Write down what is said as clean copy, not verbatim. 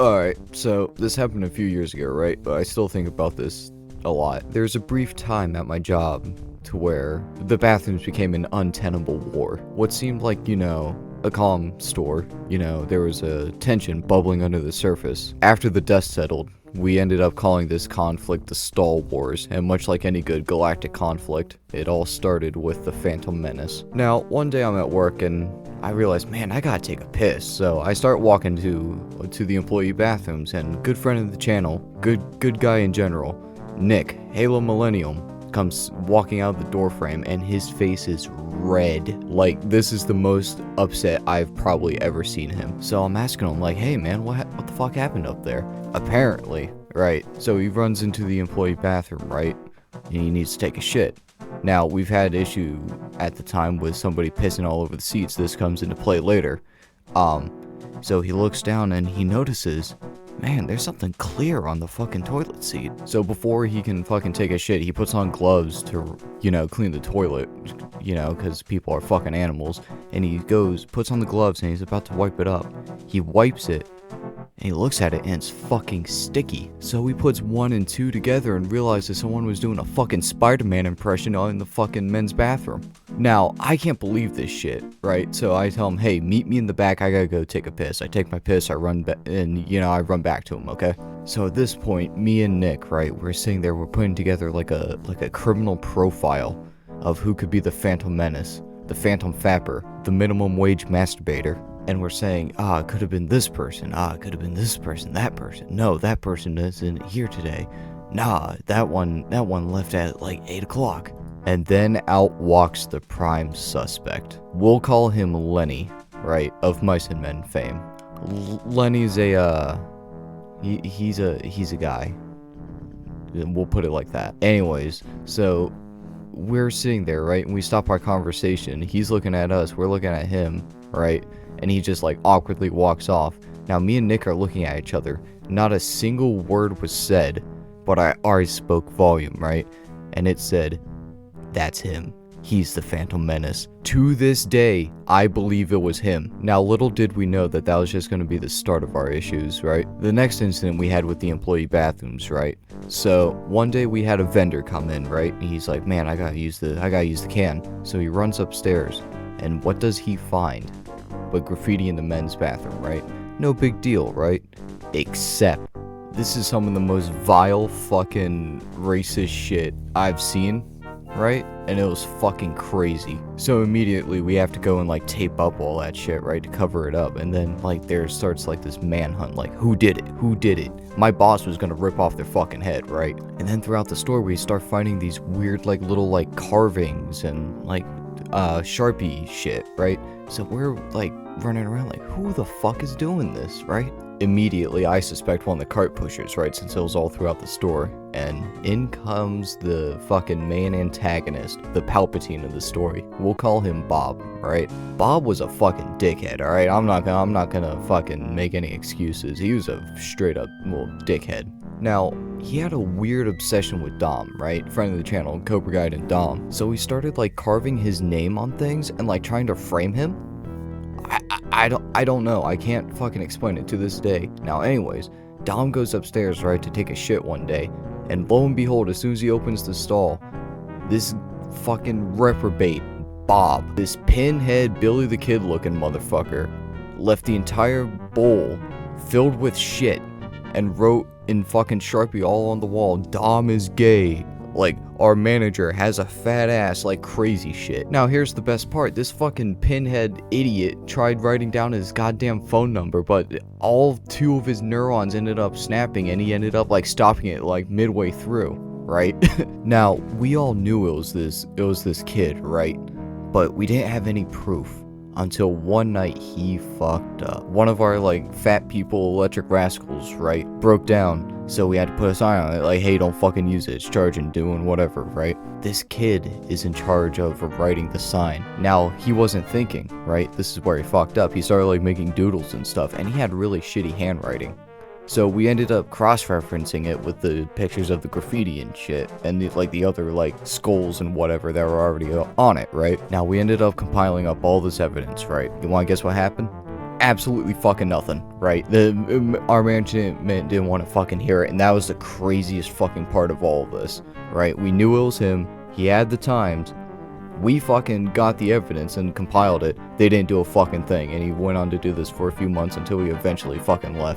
Alright, so this happened a few years ago, right? But I still think about this a lot. There's a brief time at my job to where the bathrooms became an untenable war. What seemed like, a calm store, there was a tension bubbling under the surface. After the dust settled, we ended up calling this conflict the Stall Wars, and much like any good galactic conflict, it all started with the Phantom Menace. Now, one day I'm at work and I realized, man, I gotta take a piss. So I start walking to the employee bathrooms, and good friend of the channel, good guy in general, Nick, HaloMillennium, comes walking out of the door frame, and his face is red. Like, this is the most upset I've probably ever seen him. So I'm asking him, like, hey man, what the fuck happened up there? Apparently, right, so he runs into the employee bathroom, right, and he needs to take a shit. Now, we've had issue at the time with somebody pissing all over the seats. This comes into play later. So he looks down and he notices, man, there's something clear on the fucking toilet seat. So before he can fucking take a shit, he puts on gloves to, clean the toilet, because people are fucking animals. And he puts on the gloves, and he's about to wipe it up. He wipes it, and he looks at it, and it's fucking sticky. So he puts 1 and 2 together and realizes someone was doing a fucking Spider-Man impression in the fucking men's bathroom. Now, I can't believe this shit, right? So I tell him, hey, meet me in the back, I gotta go take a piss. I take my piss, I run back, and, I run back to him, okay? So at this point, me and Nick, right, we're sitting there, we're putting together like a criminal profile of who could be the Phantom Menace, the Phantom Fapper, the minimum wage masturbator. And we're saying, it could have been this person, it could have been this person, that person. No, that person isn't here today. Nah, that one left at like 8 o'clock. And then out walks the prime suspect. We'll call him Lenny, right, of Mice and Men fame. Lenny's he's a guy. We'll put it like that. Anyways, so we're sitting there, right, and we stop our conversation. He's looking at us, we're looking at him, right? And he just like awkwardly walks off. Now me and Nick are looking at each other. Not a single word was said, but I already spoke volume, right? And it said, that's him. He's the Phantom Menace. To this day, I believe it was him. Now, little did we know that was just going to be the start of our issues, right? The next incident we had with the employee bathrooms, right? So one day we had a vendor come in, right? And he's like, man, I gotta use the can. So he runs upstairs, and what does he find? But graffiti in the men's bathroom, right? No big deal, right? Except, this is some of the most vile fucking racist shit I've seen, right? And it was fucking crazy. So immediately we have to go and like tape up all that shit, right? To cover it up. And then like there starts like this manhunt, like who did it? Who did it? My boss was gonna rip off their fucking head, right? And then throughout the store we start finding these weird like little like carvings and like Sharpie shit, right? So we're like running around like, who the fuck is doing this, right? Immediately I suspect one of the cart pushers, right, since it was all throughout the store. And in comes the fucking main antagonist, the Palpatine of the story. We'll call him Bob, right? Bob was a fucking dickhead, alright? I'm not gonna fucking make any excuses. He was a straight up little dickhead. Now, he had a weird obsession with Dom, right? Friend of the channel, Cobra Guide and Dom. So he started like carving his name on things and like trying to frame him. I don't know. I can't fucking explain it to this day. Now, anyways, Dom goes upstairs, right, to take a shit one day. And lo and behold, as soon as he opens the stall, this fucking reprobate, Bob, this pinhead Billy the Kid looking motherfucker, left the entire bowl filled with shit and wrote in fucking Sharpie all on the wall, Dom is gay. Like, our manager has a fat ass, like crazy shit. Now, here's the best part. This fucking pinhead idiot tried writing down his goddamn phone number, but all 2 of his neurons ended up snapping, and he ended up, like, stopping it, like, midway through, right? Now, we all knew it was this kid, right? But we didn't have any proof. Until one night he fucked up. One of our like fat people electric rascals, right, broke down, so we had to put a sign on it like, hey, don't fucking use it, it's charging, doing whatever, right? This kid is in charge of writing the sign. Now, he wasn't thinking, right? This is where he fucked up. He started like making doodles and stuff, and he had really shitty handwriting. So we ended up cross-referencing it with the pictures of the graffiti and shit, and the other like skulls and whatever that were already on it, right? Now we ended up compiling up all this evidence, right? You wanna guess what happened? absolutely fucking nothing, right? Our management didn't want to fucking hear it, and that was the craziest fucking part of all of this, right? We knew it was him. He had the times. We fucking got the evidence and compiled it. They didn't do a fucking thing, and he went on to do this for a few months until he eventually fucking left.